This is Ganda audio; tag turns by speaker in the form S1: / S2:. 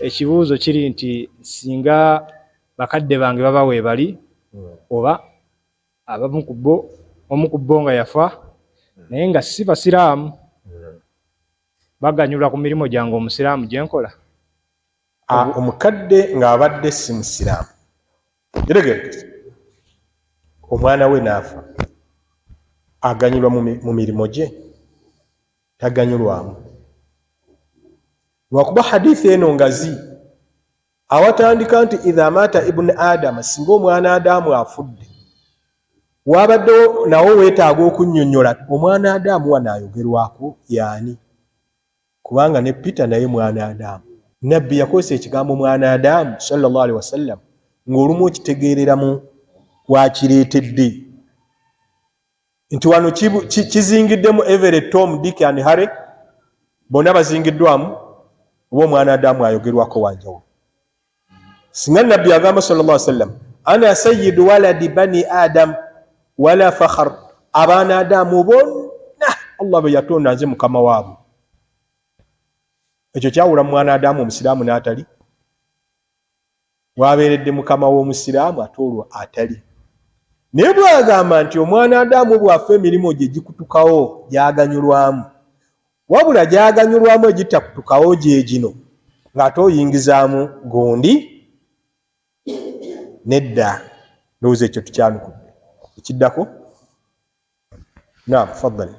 S1: ekibuuzo kiri nti singa bakadde bange baba weebali oba abamu ku bo omu ku bo nga yafa naye nga si basiraamu baganyulwa ku mirimu gyange omusiraamu gye nkola?
S2: Omukadde ng'abadde si musiraamu, kiregerekese, omwana we n'afa, aganyulwa mu mirimu gye? Taganyulwamu. Lwakuba hadithi eno ngazi, awatandika nti idha mata ibn adama, singa omwana Adamu afudde, wabaddewo nawo weetaaga okunnyonnyola omwana Adamu wano ayogerwako yaani? Kubanga ne Peter naye mwana Adamu. Nabbi yakozesa ekigambo mwana Adamu sallallahu alaihi wasallam ng'olumu okitegeerera mu wakireetedde nti wano kizingiddemu Everett, Tom, Dick and Harry, bonna bazingiddwamu, oba omwana Adamu ayogerwako wanjawulo. Singa Nabbi agamba sallallahu alaihi wasallam ana sayyidu waladi bani Adam wala fakhar, abaana Adamu bonna Allah be yatonda nze mukama waabwe, ekyo kyawula mu mwana Adamu omusiraamu n'atali? Wabeeredde mukama w'omusiraamu ate olwo atali. Naye bwagamba nti omwana Adamu bwafa emirimu gye gikutukawo gyaganyulwamu, wabula gyaganyulwamu egitakutukawo gye gino ng'ate oyingizaamu gundi, nedda. Ndowooza ekyo tukyanukudde. Ekiddako? Naam, faddali.